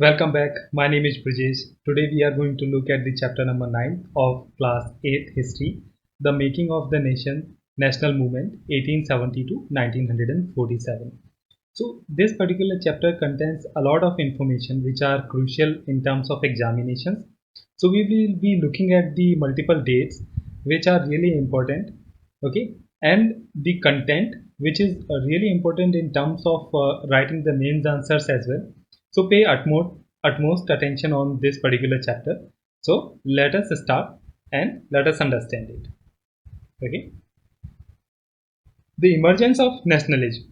Welcome back. My name is Brijesh. Today we are going to look at the chapter number 9 of Class 8 History, The Making of the Nation, National Movement 1870 to 1947. So this particular chapter contains a lot of information which are crucial in terms of examinations. So we will be looking at the multiple dates which are really important, okay, and the content which is really important in terms of writing the mains answers as well. So pay utmost attention on this particular chapter. So let us start and let us understand it. Okay. The emergence of nationalism.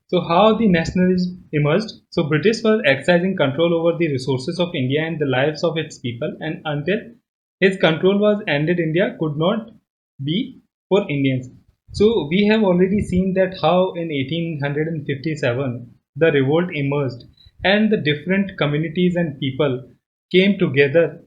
So how the nationalism emerged? So British were exercising control over the resources of India and the lives of its people, and until his control was ended, India could not be for Indians. So we have already seen that how in 1857 the revolt emerged and the different communities and people came together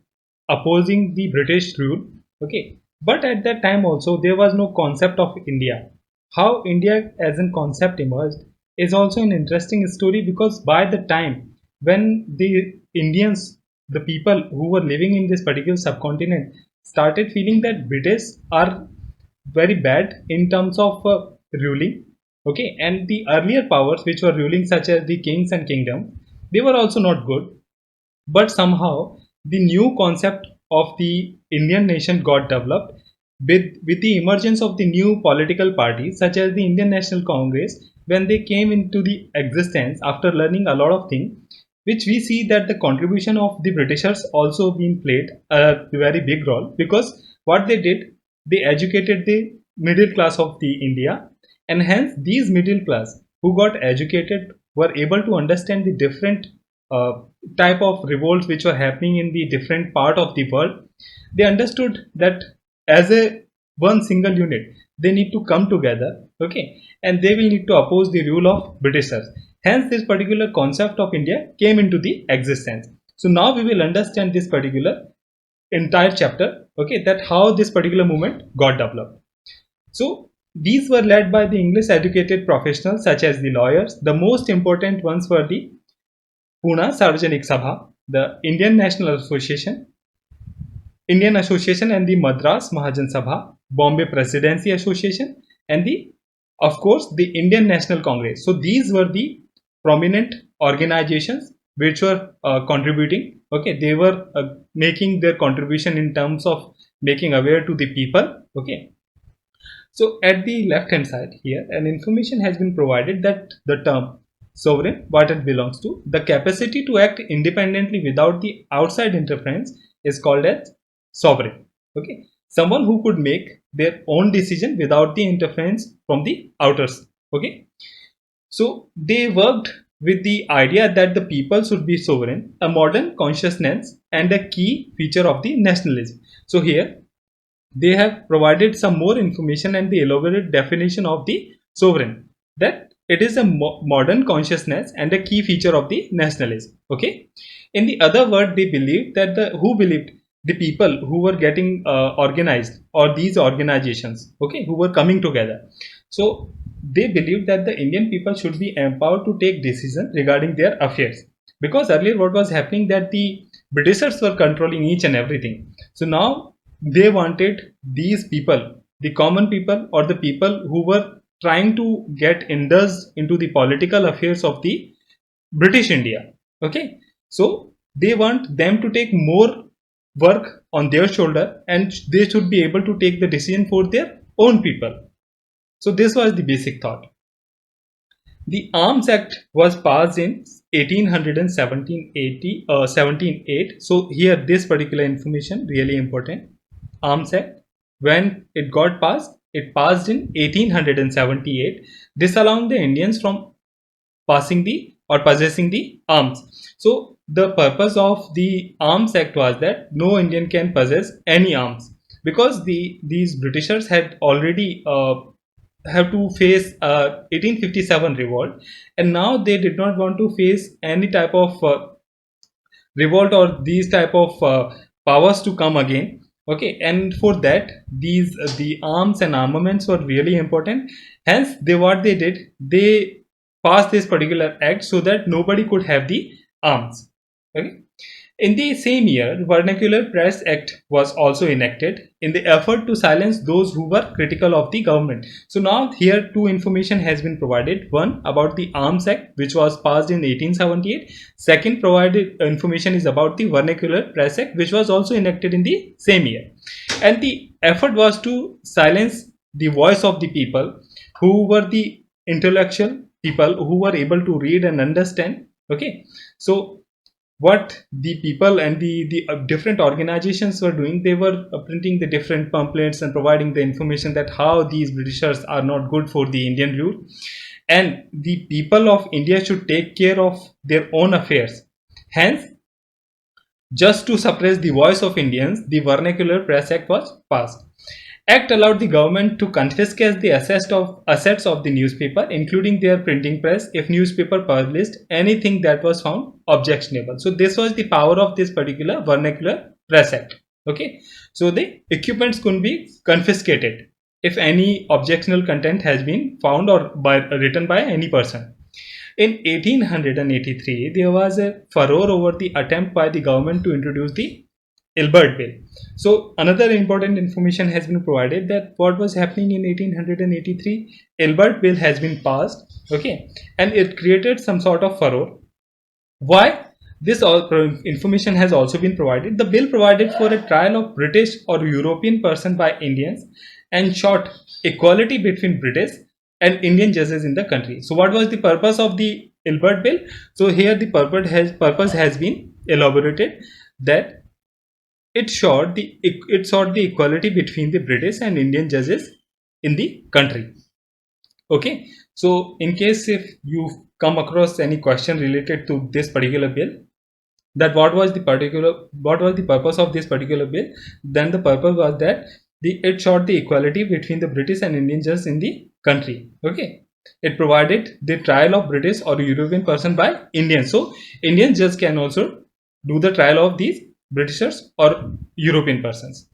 opposing the British rule. Okay, but at that time also there was no concept of India. How India as a concept emerged is also an interesting story, because by the time when the Indians, the people who were living in this particular subcontinent, started feeling that British are very bad in terms of ruling, okay, and the earlier powers which were ruling, such as the kings and kingdom, they were also not good. But somehow the new concept of the Indian nation got developed with the emergence of the new political parties such as the Indian National Congress. When they came into the existence after learning a lot of things, which we see that the contribution of the Britishers also been played a very big role, because what they did, they educated the middle class of the India, and hence these middle class who got educated were able to understand the different uh, type of revolts which were happening in the different part of the world. They understood that as a one single unit they need to come together, okay, and they will need to oppose the rule of Britishers. Hence this particular concept of India came into the existence. So now we will understand this particular entire chapter, okay, that how this particular movement got developed. So these were led by the English educated professionals such as the lawyers. The most important ones were the Pune Sarvajanik Sabha, the Indian Association, and the Madras Mahajan Sabha, Bombay Presidency Association, and of course, the Indian National Congress. So these were the prominent organizations which were contributing. Okay, they were making their contribution in terms of making aware to the people. Okay, so at the left hand side here, an information has been provided that the term sovereign, what it belongs to, the capacity to act independently without the outside interference, is called as sovereign. Okay, someone who could make their own decision without the interference from the outers. Okay, so they worked with the idea that the people should be sovereign, a modern consciousness and a key feature of the nationalism. So here they have provided some more information and the elaborate definition of the sovereign, that it is a modern consciousness and a key feature of the nationalism. Okay, in the other word, they believed that the people who were getting organized, or these organizations, okay, who were coming together, so they believed that the Indian people should be empowered to take decisions regarding their affairs, because earlier what was happening, that the Britishers were controlling each and everything. So now they wanted these people, the common people, or the people who were trying to get indulged into the political affairs of the British India. Okay, so they want them to take more work on their shoulder, and they should be able to take the decision for their own people. So this was the basic thought. The Arms Act was passed in 1800 and 1780, So here this particular information really important. Arms Act, when it passed in 1878. This allowed the Indians from passing the or possessing the arms. So the purpose of the Arms Act was that no Indian can possess any arms, because these Britishers had already have to face 1857 revolt, and now they did not want to face any type of revolt or these type of powers to come again. Okay, and for that these the arms and armaments were really important. Hence what they did, they passed this particular act so that nobody could have the arms. Okay. In the same year, Vernacular Press Act was also enacted in the effort to silence those who were critical of the government. So now here two information has been provided. One about the Arms Act, which was passed in 1878. Second provided information is about the Vernacular Press Act, which was also enacted in the same year. And the effort was to silence the voice of the people who were the intellectual people who were able to read and understand. Okay. So what the people and the different organizations were doing, they were printing the different pamphlets and providing the information that how these Britishers are not good for the Indian rule, and the people of India should take care of their own affairs. Hence, just to suppress the voice of Indians, the Vernacular Press Act was passed. Act allowed the government to confiscate the assets of the newspaper, including their printing press, if newspaper published anything that was found objectionable. So this was the power of this particular Vernacular Press Act. Okay, so the equipments could be confiscated if any objectionable content has been found or written by any person. In 1883, there was a furore over the attempt by the government to introduce the Ilbert Bill. So another important information has been provided that what was happening in 1883, Ilbert Bill has been passed, okay, and it created some sort of furore. Why? This information has also been provided. The bill provided for a trial of British or European person by Indians and sought equality between British and Indian judges in the country. So what was the purpose of the Ilbert Bill? So here the purpose has been elaborated that it sought the equality between the British and Indian judges in the country. Okay, so in case if you come across any question related to this particular bill, that what was the purpose of this particular bill, then the purpose was that it sought the equality between the British and Indian judges in the country. Okay, it provided the trial of British or European person by Indians, so Indian judges can also do the trial of these Britishers or European persons,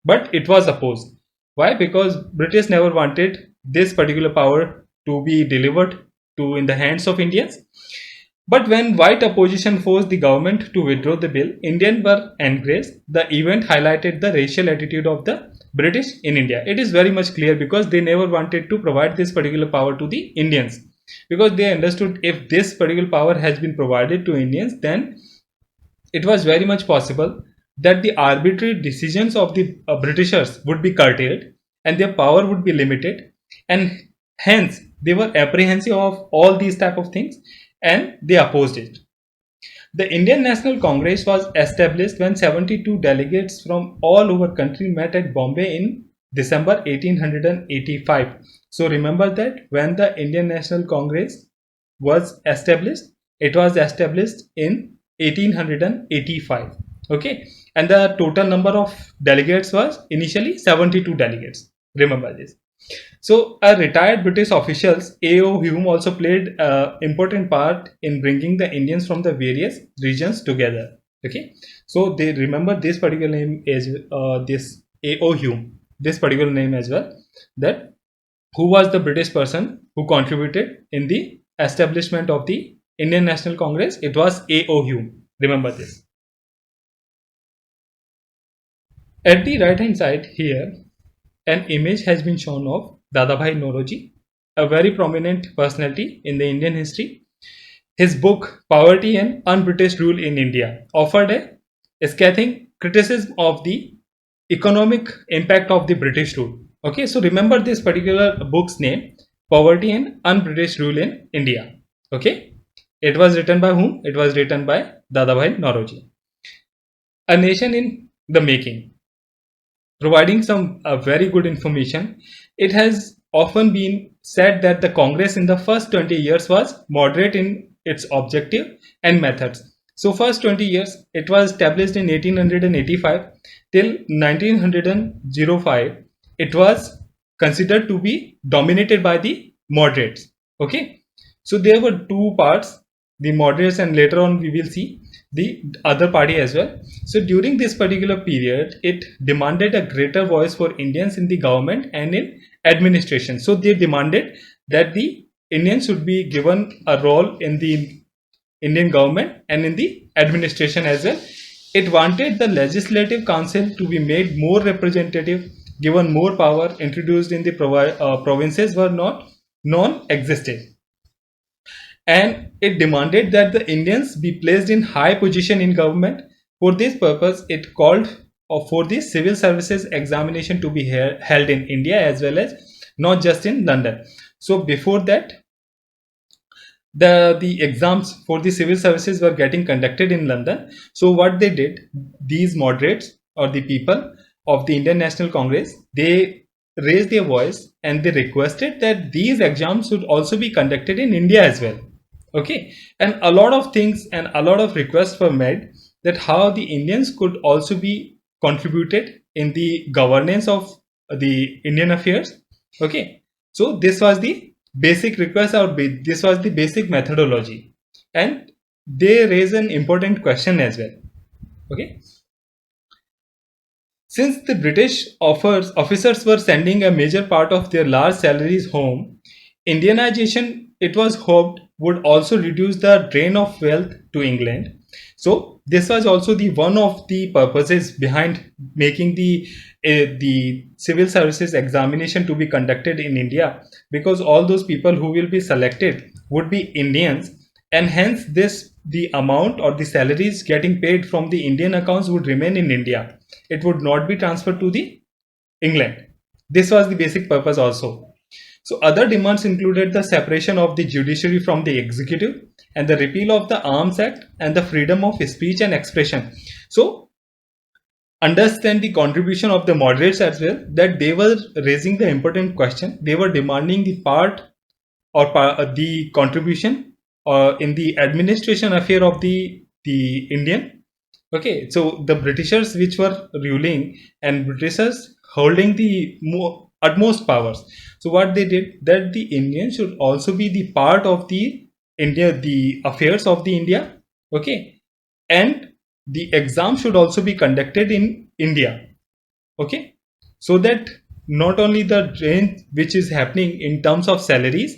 but it was opposed. Why? Because British never wanted this particular power to be delivered to in the hands of Indians. But when white opposition forced the government to withdraw the bill, Indians were enraged. The event highlighted the racial attitude of the British in India. It is very much clear because they never wanted to provide this particular power to the Indians, because they understood if this particular power has been provided to Indians, then it was very much possible that the arbitrary decisions of the Britishers would be curtailed and their power would be limited, and hence they were apprehensive of all these type of things and they opposed it. The Indian National Congress was established when 72 delegates from all over country met at Bombay in December 1885. So remember that when the Indian National Congress was established, it was established in 1885. Okay, and the total number of delegates was initially 72 delegates. Remember this. So a retired British officials, A.O. Hume, also played an important part in bringing the Indians from the various regions together. Okay, so they remember this particular name is this A.O. Hume, this particular name as well, that who was the British person who contributed in the establishment of the Indian National Congress. It was A.O. Hume. Remember this. At the right hand side here, an image has been shown of Dadabhai Naoroji, a very prominent personality in the Indian history. His book Poverty and Un-British Rule in India offered a scathing criticism of the economic impact of the British rule. Okay, so remember this particular book's name, Poverty and Un-British Rule in India. Okay, it was written by whom? It was written by Dadabhai Naoroji. A Nation in the Making, providing some very good information. It has often been said that the Congress in the first 20 years was moderate in its objective and methods. So first 20 years, it was established in 1885 till 1905. It was considered to be dominated by the moderates. Okay, so there were two parts, the moderates, and later on we will see the other party as well. So during this particular period, it demanded a greater voice for Indians in the government and in administration. So they demanded that the Indians should be given a role in the Indian government and in the administration as well. It wanted the legislative council to be made more representative, given more power, introduced in the provinces were not non-existent, and it demanded that the Indians be placed in high position in government. For this purpose, it called for the civil services examination to be held in India as well as not just in London. So before that, the exams for the civil services were getting conducted in London. So what they did, these moderates or the people of the Indian National Congress, they raised their voice and they requested that these exams should also be conducted in India as well. Okay, and a lot of things and a lot of requests were made that how the Indians could also be contributed in the governance of the Indian affairs. Okay, so this was the basic request, or this was the basic methodology, and they raise an important question as well. Okay, since the British officers were sending a major part of their large salaries home, Indianization, it was hoped, would also reduce the drain of wealth to England. So this was also the one of the purposes behind making the civil services examination to be conducted in India, because all those people who will be selected would be Indians, and hence the amount or the salaries getting paid from the Indian accounts would remain in India. It would not be transferred to the England. This was the basic purpose also. So other demands included the separation of the judiciary from the executive and the repeal of the Arms Act and the freedom of speech and expression. So understand the contribution of the moderates as well, that they were raising the important question. They were demanding the part or the contribution in the administration affair of the Indian. Okay, so the Britishers which were ruling and Britishers holding the utmost powers. So what they did, that the Indian should also be the part of the India, the affairs of the India. Okay, and the exam should also be conducted in India. Okay, so that not only the range which is happening in terms of salaries.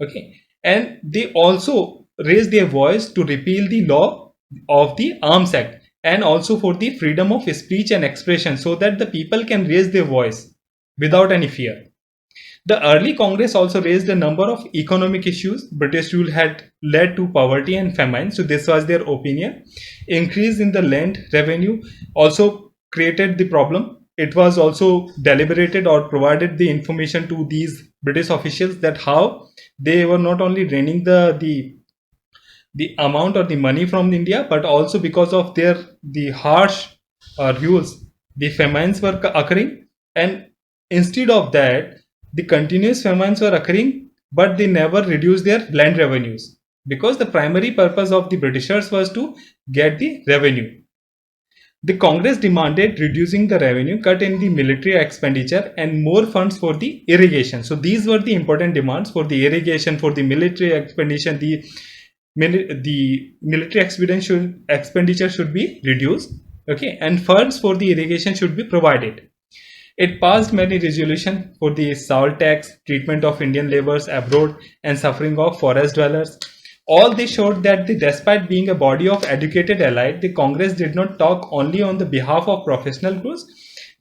Okay, and they also raised their voice to repeal the law of the Arms Act and also for the freedom of speech and expression, so that the people can raise their voice without any fear. The early Congress also raised a number of economic issues. British rule had led to poverty and famine, so this was their opinion. Increase in the land revenue also created the problem. It was also deliberated or provided the information to these British officials that how they were not only draining the amount or the money from India, but also because of the harsh rules, the famines were occurring, and instead of that, the continuous famines were occurring, but they never reduced their land revenues, because the primary purpose of the Britishers was to get the revenue. The Congress demanded reducing the revenue, cut in the military expenditure, and more funds for the irrigation. So these were the important demands for the irrigation, for the military expenditure. The military expenditure should be reduced. Okay, and funds for the irrigation should be provided. It passed many resolutions for the salt tax, treatment of Indian laborers abroad, and suffering of forest dwellers. All this showed that despite being a body of educated elite, the Congress did not talk only on the behalf of professional groups,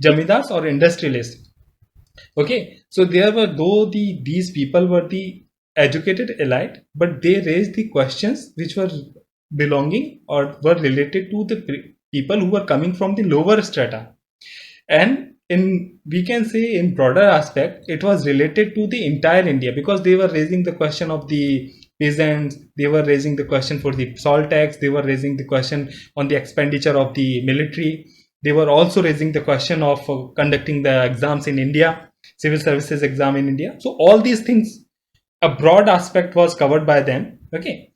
jamidars or industrialists. Okay, so there were, though these people were the educated elite, but they raised the questions which were belonging or were related to the people who were coming from the lower strata. And we can say in broader aspect, it was related to the entire India, because they were raising the question of the peasants, they were raising the question for the salt tax, they were raising the question on the expenditure of the military, they were also raising the question of conducting the exams in India, civil services exam in India. So all these things, a broad aspect was covered by them. Okay,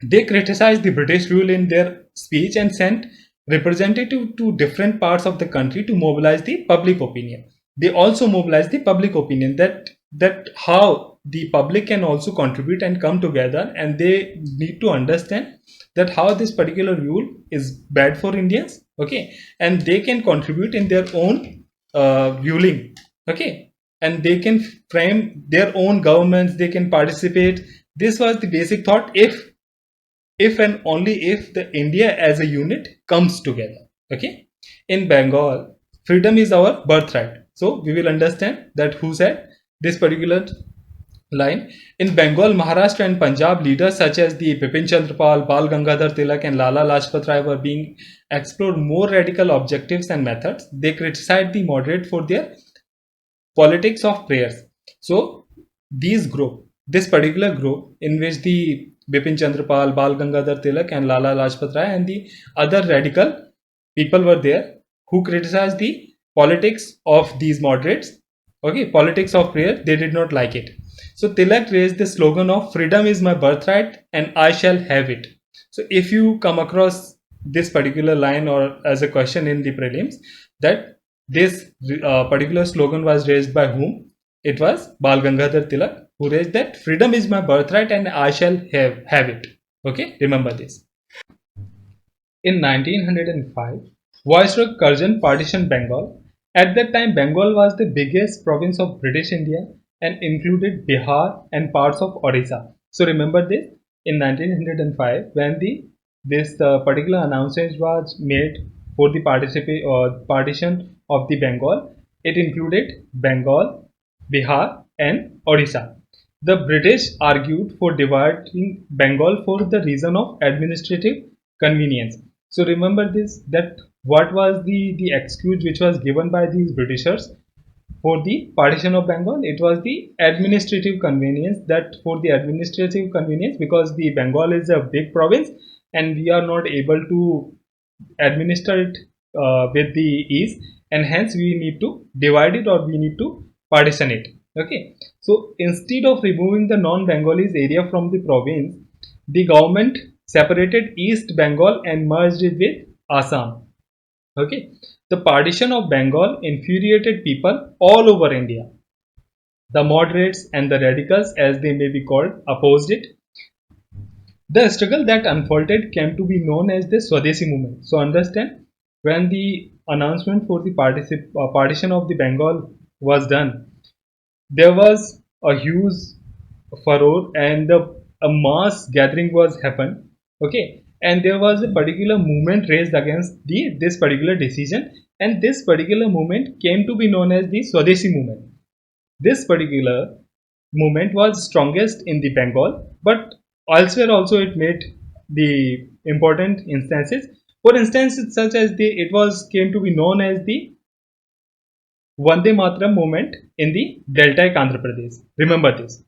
they criticized the British rule in their speech and sent representatives to different parts of the country to mobilize the public opinion. They also mobilized the public opinion that how the public can also contribute and come together, and they need to understand that how this particular rule is bad for Indians. Okay, and they can contribute in their own ruling. Okay, and they can frame their own governments, they can participate. This was the basic thought. If if and only if the India as a unit comes together. Okay, in Bengal, freedom is our birthright. So we will understand that who said this particular line. In Bengal, Maharashtra and Punjab, leaders such as the Bipin Chandra Pal, Bal Gangadhar Tilak and Lala Lajpat Rai were being explored more radical objectives and methods. They criticized the moderate for their politics of prayers. So this particular group in which the Bipin Chandra Pal, Bal Gangadhar Tilak and Lala Lajpat Rai and the other radical people were there who criticized the politics of these moderates. Okay, politics of prayer, they did not like it. So Tilak raised the slogan of freedom is my birthright and I shall have it. So if you come across this particular line or as a question in the prelims, that this particular slogan was raised by whom? It was Bal Gangadhar Tilak who raised that freedom is my birthright and I shall have it. Okay, remember this. In 1905, Viceroy Curzon partitioned Bengal. At that time, Bengal was the biggest province of British India and included Bihar and parts of Odisha. So remember this, in 1905, when this particular announcement was made for the partition of the Bengal, it included Bengal, Bihar, and Odisha. The British argued for dividing Bengal for the reason of administrative convenience. So remember this, that what was the excuse which was given by these Britishers for the partition of Bengal? It was the administrative convenience, that for the administrative convenience, because the Bengal is a big province and we are not able to administer it with the ease, and hence we need to divide it or we need to partition it. Okay, so instead of removing the non-Bengalis area from the province, the government separated East Bengal and merged it with Assam. Okay, the partition of Bengal infuriated people all over India. The moderates and the radicals, as they may be called, opposed it. The struggle that unfolded came to be known as the Swadeshi movement. So understand, when the announcement for the partition of the Bengal was done, there was a huge furore and a mass gathering was happened. Okay, and there was a particular movement raised against this particular decision, and this particular movement came to be known as the Swadeshi movement. This particular movement was strongest in the Bengal, but elsewhere also it made the important instances. For instance, such as it was came to be known as the Vande Mataram movement in the Deltaic Andhra Pradesh. Remember this.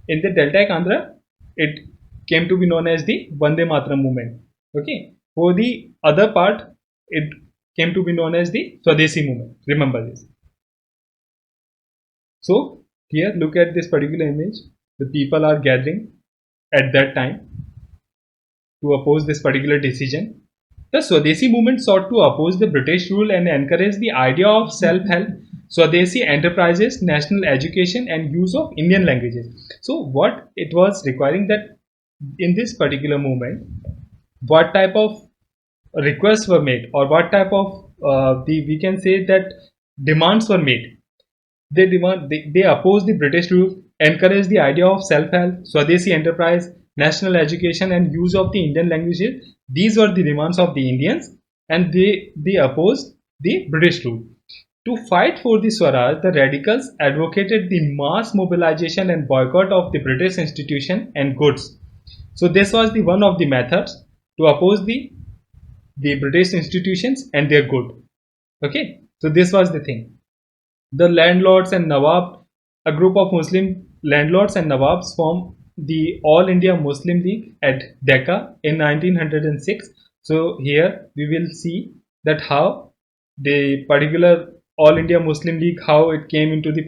In the Deltaic Andhra, it came to be known as the Vande Mataram movement. Okay. For the other part, it came to be known as the Swadeshi movement. Remember this. So here, look at this particular image. The people are gathering at that time to oppose this particular decision. The Swadeshi movement sought to oppose the British rule and encourage the idea of self-help, Swadeshi enterprises, national education and use of Indian languages. So what it was requiring, that in this particular movement, what type of requests were made, or what type of we can say that demands were made. They oppose the British rule, encourage the idea of self-help, Swadeshi enterprise, national education and use of the Indian languages. These were the demands of the Indians, and they opposed the British rule. To fight for the Swaraj, the radicals advocated the mass mobilization and boycott of the British institution and goods. So this was the one of the methods to oppose the British institutions and their good. Okay, so this was the thing. The landlords and Nawab, a group of Muslim landlords and Nawabs, formed the All India Muslim League at Dhaka in 1906. So here we will see that how the particular All India Muslim League, how it came into the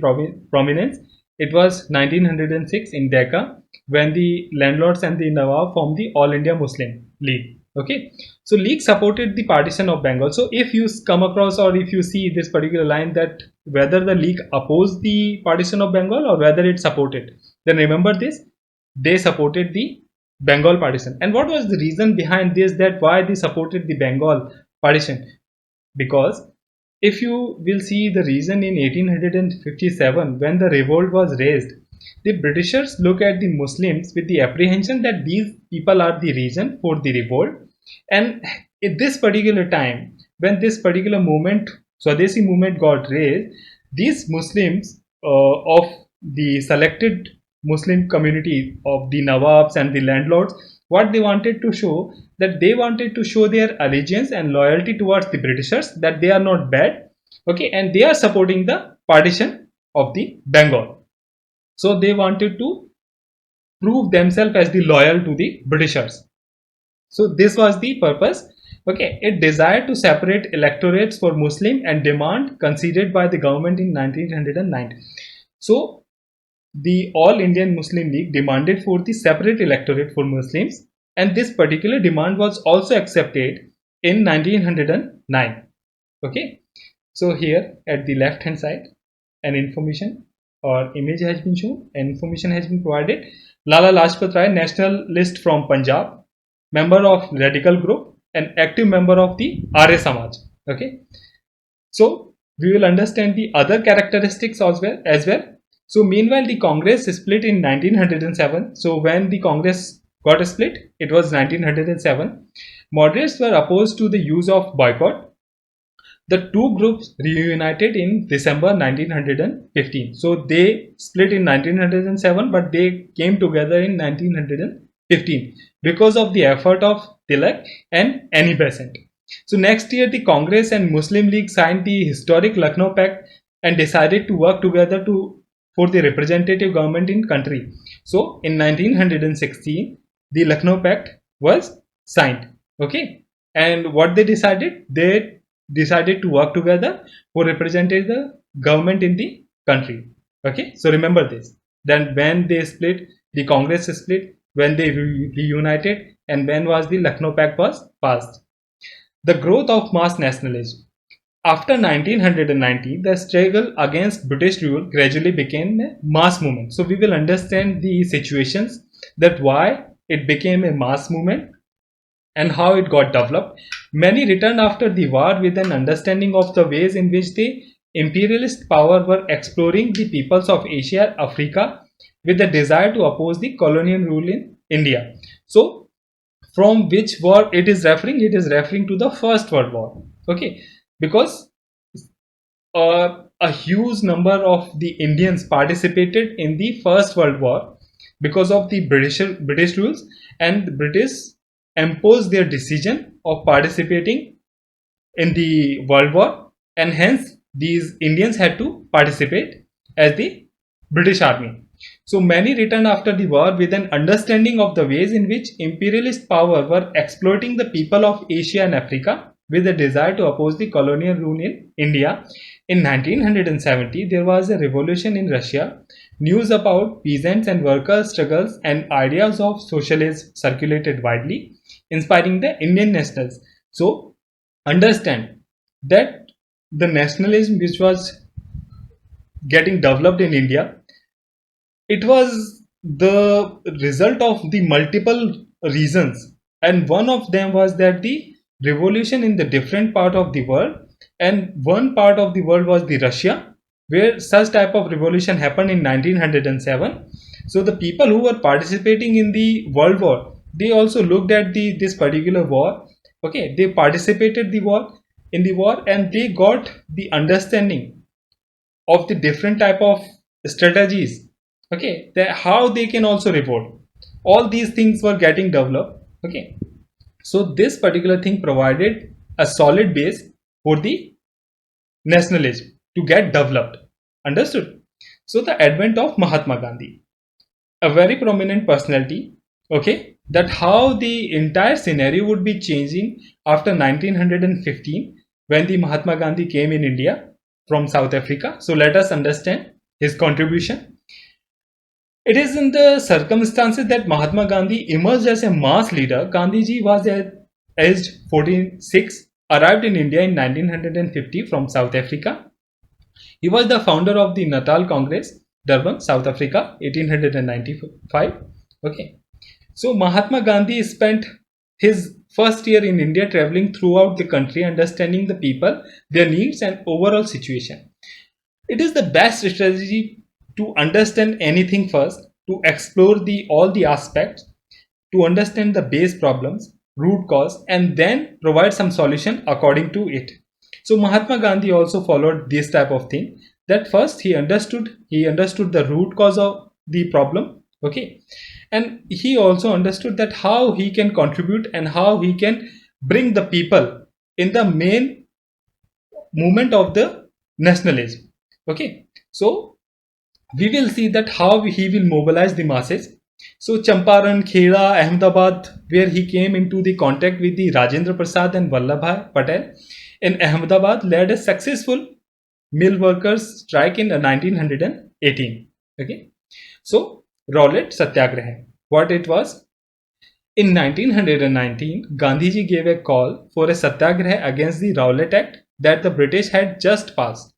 prominence. It was 1906 in Dhaka when the landlords and the Nawab formed the All India Muslim League. Okay, so League supported the partition of Bengal. So if you come across or if you see this particular line, that whether the League opposed the partition of Bengal or whether it supported, then remember this, they supported the Bengal partition. And what was the reason behind this, that why they supported the Bengal partition? Because if you will see the reason, in 1857 when the revolt was raised, The Britishers look at the Muslims with the apprehension that these people are the reason for the revolt. And at this particular time, when this particular movement, Swadeshi movement got raised, these Muslims of the selected Muslim community of the Nawabs and the landlords, what they wanted to show, that they wanted to show their allegiance and loyalty towards the Britishers, that they are not bad, okay, and they are supporting the partition of the Bengal. So they wanted to prove themselves as the loyal to the Britishers. So this was the purpose. Okay, it desired to separate electorates for Muslim and demand conceded by the government in 1909. So the All Indian Muslim League demanded for the separate electorate for Muslims, and this particular demand was also accepted in 1909. Okay, so here at the left hand side, an information or image has been shown, and information has been provided. Lala Lajpat Rai, nationalist from Punjab, member of radical group and active member of the Arya Samaj. Okay, so we will understand the other characteristics as well. So meanwhile, the Congress split in 1907. So when the Congress got split, it was 1907. Moderates were opposed to the use of boycott. The two groups reunited in December 1915. So they split in 1907, but they came together in 1915 because of the effort of Tilak and Annie Besant. So next year, the Congress and Muslim League signed the historic Lucknow Pact and decided to work together for the representative government in country. So in 1916, the Lucknow Pact was signed. Okay, and what they decided? They decided to work together for representing the government in the country. Okay, so remember this. Then when they split, the Congress split, when they reunited, and when was the Lucknow Pact was passed. The growth of mass nationalism. After 1990, the struggle against British rule gradually became a mass movement. So we will understand the situations, that why it became a mass movement and how it got developed. Many returned after the war with an understanding of the ways in which the imperialist power were exploring the peoples of Asia, Africa, with the desire to oppose the colonial rule in India. So from which war it is referring? It is referring to the First World War. Okay, because a huge number of the Indians participated in the First World War because of the British rules, and the British imposed their decision of participating in the World War, and hence these Indians had to participate as the British Army. So many returned after the war with an understanding of the ways in which imperialist power were exploiting the people of Asia and Africa with a desire to oppose the colonial rule in India. In 1970, there was a revolution in Russia. News about peasants and workers' struggles and ideas of socialism circulated widely, inspiring the Indian nationals. So understand that the nationalism which was getting developed in India, it was the result of the multiple reasons, and one of them was that the revolution in the different part of the world, and one part of the world was the Russia, where such type of revolution happened in 1907. So the people who were participating in the world war, they also looked at this particular war. Okay, they participated in the war, and they got the understanding of the different type of strategies. Okay, how they can also revolt. All these things were getting developed. Okay, so this particular thing provided a solid base for the nationalism to get developed. Understood? So the advent of Mahatma Gandhi, a very prominent personality. Okay, that how the entire scenario would be changing after 1915 when the Mahatma Gandhi came in India from South Africa. So let us understand his contribution. It is in the circumstances that Mahatma Gandhi emerged as a mass leader. Gandhiji was aged 46, arrived in India in 1950 from South Africa. He was the founder of the Natal Congress, Durban, South Africa, 1895. Okay. So Mahatma Gandhi spent his first year in India traveling throughout the country, understanding the people, their needs and overall situation. It is the best strategy to understand anything first, to explore all the aspects, to understand the base problems, root cause, and then provide some solution according to it. So Mahatma Gandhi also followed this type of thing, that first he understood the root cause of the problem, okay, and he also understood that how he can contribute and how he can bring the people in the main movement of the nationalism. Okay, so we will see that how he will mobilize the masses. So Champaran, Kheda, Ahmedabad, where he came into the contact with the Rajendra Prasad and Vallabhbhai Patel in Ahmedabad, led a successful mill workers strike in 1918. Okay, so Rowlatt Satyagraha, what it was? In 1919, Gandhiji gave a call for a satyagraha against the Rowlatt Act that the British had just passed.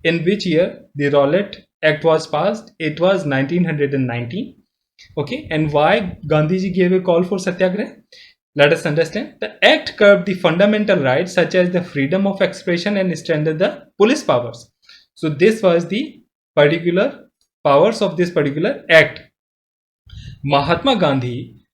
In which year the Rowlatt Act was passed? It was 1919. Okay, and why Gandhiji gave a call for satyagraha? Let us understand. The act curbed the fundamental rights such as the freedom of expression and strengthened the police powers. So this was the particular powers of this particular act. Mahatma Gandhi,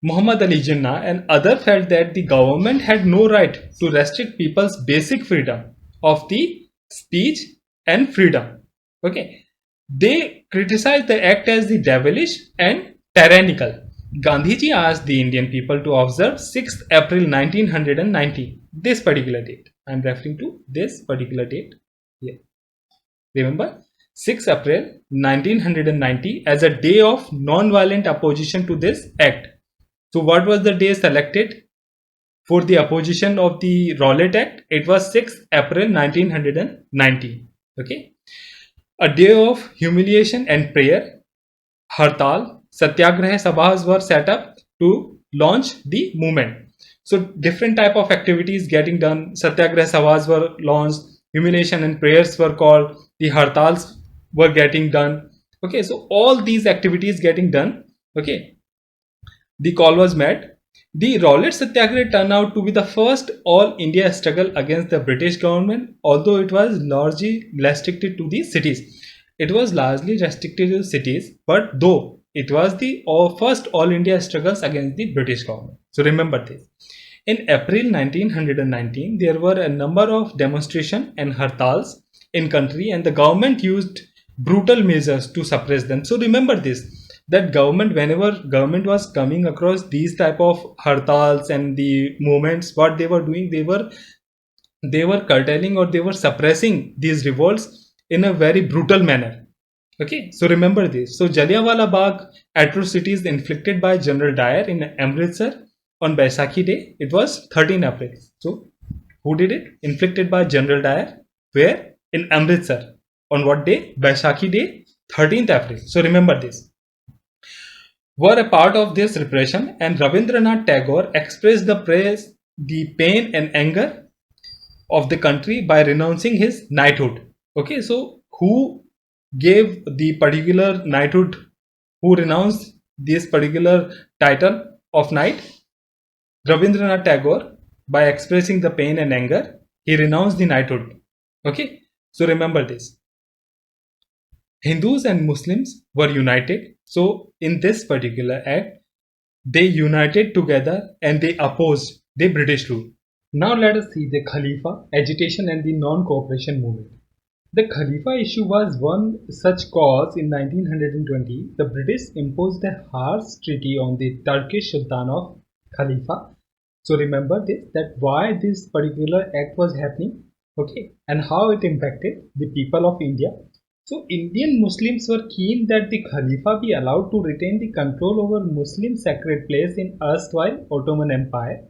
Muhammad Ali Jinnah and others felt that the government had no right to restrict people's basic freedom of the speech and freedom. Okay, they criticized the act as the devilish and tyrannical. Gandhiji asked the Indian people to observe 6th April 1990. This particular date. I am referring to this particular date here. Remember, 6th April 1990 as a day of non-violent opposition to this act. So what was the day selected for the opposition of the Rowlatt Act? It was 6th April 1990. Okay, a day of humiliation and prayer. Hartal, Satyagraha Sabhas were set up to launch the movement. So different type of activities getting done. Satyagraha Sabhas were launched, humiliation and prayers were called, the Hartals were getting done. Okay, so all these activities getting done. Okay, the call was made. The Rowlatt Satyagraha turned out to be the first all India struggle against the British government, although it was largely restricted to the cities. It was largely restricted to cities, but though it was the first all India struggles against the British government. So remember this. In April 1919, there were a number of demonstrations and hartals in country, and the government used brutal measures to suppress them. So remember this, that government, whenever government was coming across these type of hartals and the movements, what they were doing, they were curtailing or they were suppressing these revolts in a very brutal manner. Okay, so remember this. So Jallianwala Bagh atrocities inflicted by General Dyer in Amritsar on Baisakhi Day, it was 13 April. So who did it? Inflicted by General Dyer. Where? In Amritsar. On what day? Baisakhi Day, 13th April. So remember this. Were a part of this repression, and Rabindranath Tagore expressed the pain and anger of the country by renouncing his knighthood. Okay, so who gave the particular knighthood, who renounced this particular title of knight? Rabindranath Tagore, by expressing the pain and anger, he renounced the knighthood. Okay, so remember this. Hindus and Muslims were united. So in this particular act, they united together and they opposed the British rule. Now let us see the Khalifa, agitation and the non-cooperation movement. The Khalifa issue was one such cause. In 1920, the British imposed a harsh treaty on the Turkish Sultan of Khalifa. So remember this, that why this particular act was happening, okay, and how it impacted the people of India. So Indian Muslims were keen that the Khalifa be allowed to retain the control over Muslim sacred place in erstwhile Ottoman Empire.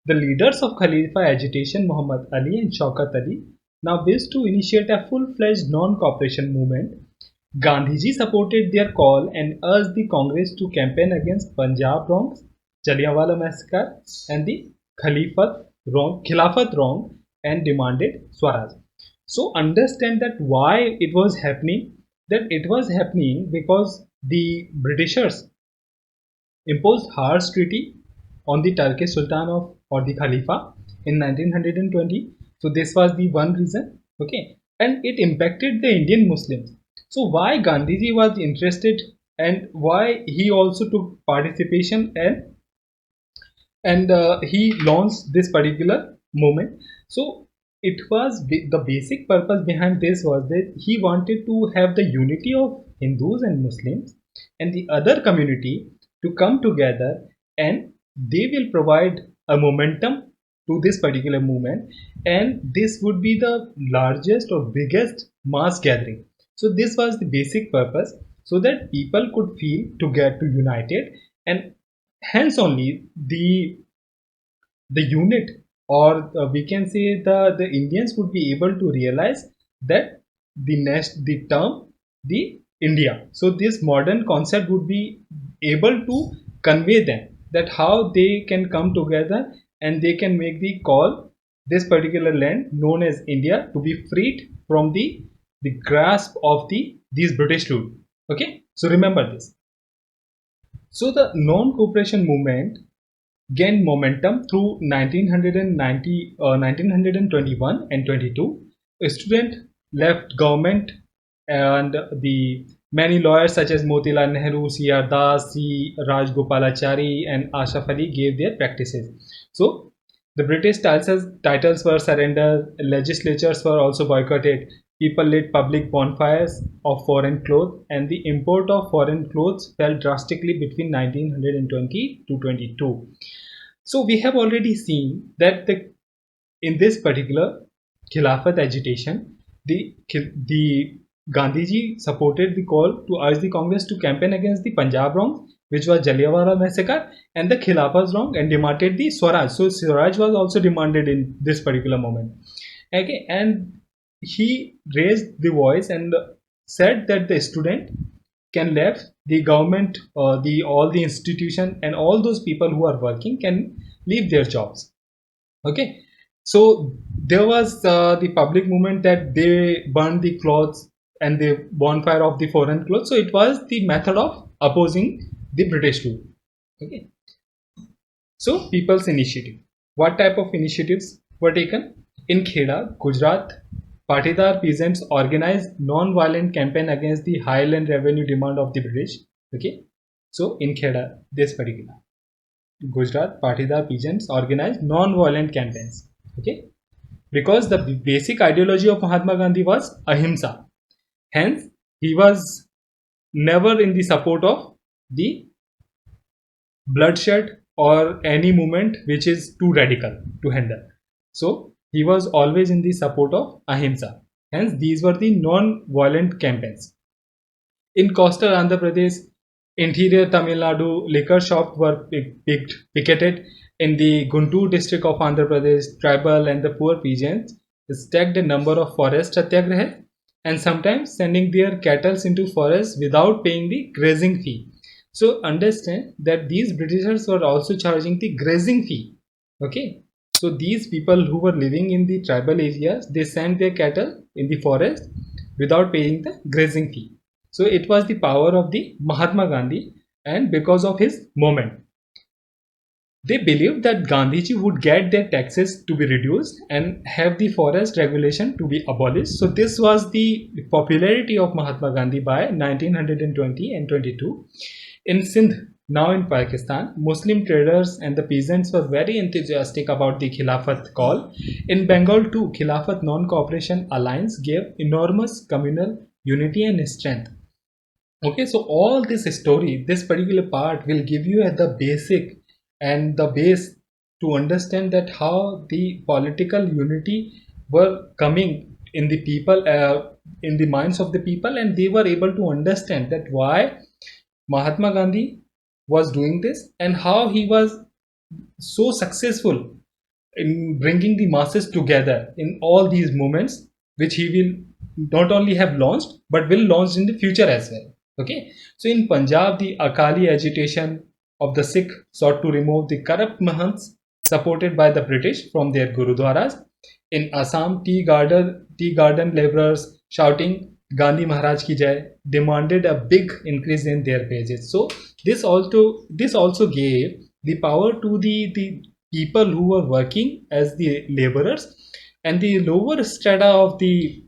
The leaders of Khalifa agitation, Muhammad Ali and Shaukat Ali, now wished to initiate a full-fledged non-cooperation movement. Gandhiji supported their call and urged the Congress to campaign against Punjab wrongs, Jallianwala massacre and the Khilafat wrong, and demanded Swaraj. So understand that why it was happening, that it was happening because the Britishers imposed harsh treaty on the Turkish Sultan of or the Khalifa in 1920. So this was the one reason, okay, and it impacted the Indian Muslims. So why Gandhiji was interested and why he also took participation and he launched this particular movement. So it was the basic purpose behind this was that he wanted to have the unity of Hindus and Muslims and the other community to come together, and they will provide a momentum to this particular movement, and this would be the largest or biggest mass gathering. So this was the basic purpose, so that people could feel to get to united, and hence only the unit, or we can say the Indians would be able to realize that the term the India. So this modern concept would be able to convey them that how they can come together and they can make the call this particular land known as India to be freed from the grasp of these British rule. Okay, so remember this. So the non-cooperation movement gained momentum through 1921 and 22. A student left government, and the many lawyers such as Motilal Nehru, C.R. Das, C. Rajgopalachari, and Ashraf Ali gave their practices. So the British titles were surrendered, legislatures were also boycotted, people lit public bonfires of foreign clothes, and the import of foreign clothes fell drastically between 1920 to 22. So we have already seen that in this particular Khilafat agitation, the Gandhiji supported the call to urge the Congress to campaign against the Punjab wrong, which was Jallianwala massacre, and the Khilafat wrong, and demanded the Swaraj. So Swaraj was also demanded in this particular moment. Okay, and he raised the voice and said that the student can left the government, the all the institution, and all those people who are working can leave their jobs. Okay, so there was the public movement that they burned the clothes and the bonfire of the foreign clothes. So it was the method of opposing the British rule. Okay, so people's initiative. What type of initiatives were taken? In Kheda, Gujarat, Patidar peasants organized non-violent campaign against the high land revenue demand of the British. Okay, so in Kheda, this particular Gujarat, Patidar peasants organized non-violent campaigns. Okay, because the basic ideology of Mahatma Gandhi was ahimsa. Hence, he was never in the support of the bloodshed or any movement which is too radical to handle. So he was always in the support of ahimsa. Hence, these were the non-violent campaigns. In coastal Andhra Pradesh, interior Tamil Nadu, liquor shops were picketed. In the Guntur district of Andhra Pradesh, tribal and the poor peasants stacked a number of forest satyagrahas and sometimes sending their cattle into forests without paying the grazing fee. So understand that these Britishers were also charging the grazing fee. Okay, so these people who were living in the tribal areas, they sent their cattle in the forest without paying the grazing fee. So it was the power of the Mahatma Gandhi, and because of his movement, they believed that Gandhiji would get their taxes to be reduced and have the forest regulation to be abolished. So this was the popularity of Mahatma Gandhi by 1920 and 22. In Sindh, now in Pakistan, Muslim traders and the peasants were very enthusiastic about the Khilafat call. In Bengal too, Khilafat Non-Cooperation Alliance gave enormous communal unity and strength. Okay, so all this story, this particular part will give you at the basic and the base to understand that how the political unity were coming in the people, in the minds of the people, and they were able to understand that why Mahatma Gandhi was doing this and how he was so successful in bringing the masses together in all these moments, which he will not only have launched but will launch in the future as well. Okay, so in Punjab, the Akali agitation of the Sikh sought to remove the corrupt Mahants supported by the British from their Gurudwaras. In Assam, tea garden laborers shouting Gandhi Maharaj ki jai demanded a big increase in their wages. So this also gave the power to the people who were working as the laborers and the lower strata of the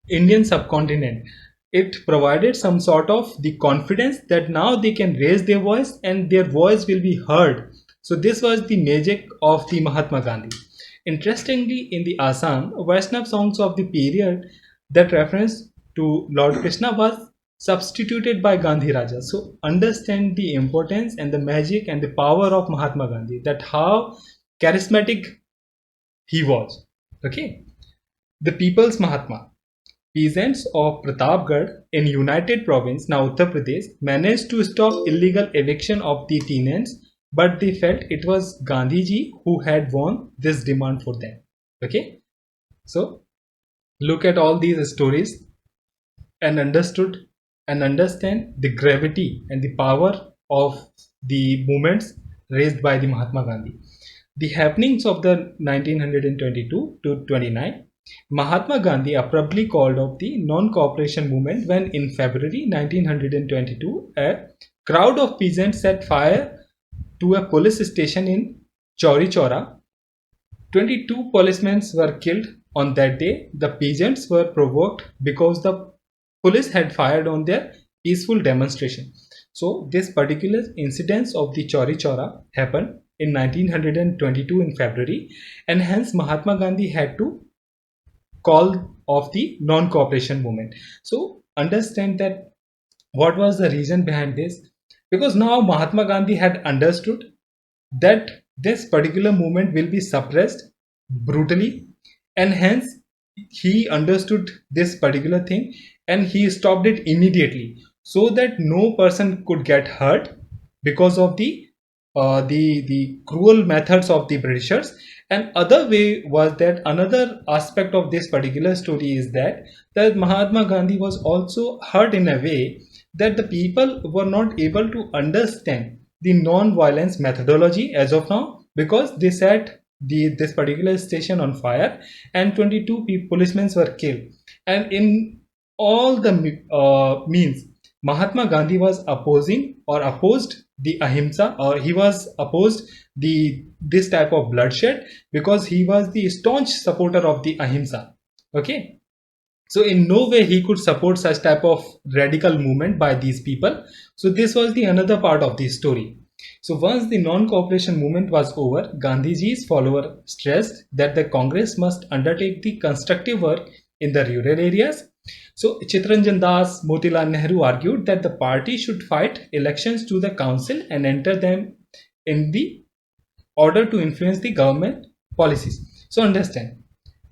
Indian subcontinent. it provided some sort of the confidence that now they can raise their voice and their voice will be heard. So this was the magic of the Mahatma Gandhi. Interestingly, in the Assam, Vaishnav songs of the period that reference to Lord Krishna was substituted by Gandhi Raja. So understand the importance and the magic and the power of Mahatma Gandhi, that how charismatic he was. Okay, the People's Mahatma. Peasants of Pratapgarh in United Province, now Uttar Pradesh, managed to stop illegal eviction of the tenants, but they felt it was Gandhiji who had won this demand for them. Okay, so look at all these stories and understand the gravity and the power of the movements raised by the Mahatma Gandhi. The happenings of the 1922 to 29, Mahatma Gandhi abruptly called off the non-cooperation movement when in February 1922 a crowd of peasants set fire to a police station in Chauri Chaura. 22 policemen were killed on that day. The peasants were provoked because the police had fired on their peaceful demonstration. So this particular incident of the Chauri Chaura happened in 1922 in February, and hence Mahatma Gandhi had to call of the non-cooperation movement. So understand that what was the reason behind this, because now Mahatma Gandhi had understood that this particular movement will be suppressed brutally, and hence he understood this particular thing and he stopped it immediately so that no person could get hurt because of the cruel methods of the Britishers. And other way was that another aspect of this particular story is that Mahatma Gandhi was also hurt in a way that the people were not able to understand the non-violence methodology as of now, because they set this particular station on fire and 22 policemen were killed. And in all the means, Mahatma Gandhi was opposed the ahimsa, or he was opposed this type of bloodshed, because he was the staunch supporter of the ahimsa. Okay, so in no way he could support such type of radical movement by these people. So this was the another part of the story. So once the non-cooperation movement was over, Gandhiji's followers stressed that the Congress must undertake the constructive work in the rural areas. So Chittaranjan Das, Motilal Nehru argued that the party should fight elections to the council and enter them in the order to influence the government policies. So understand,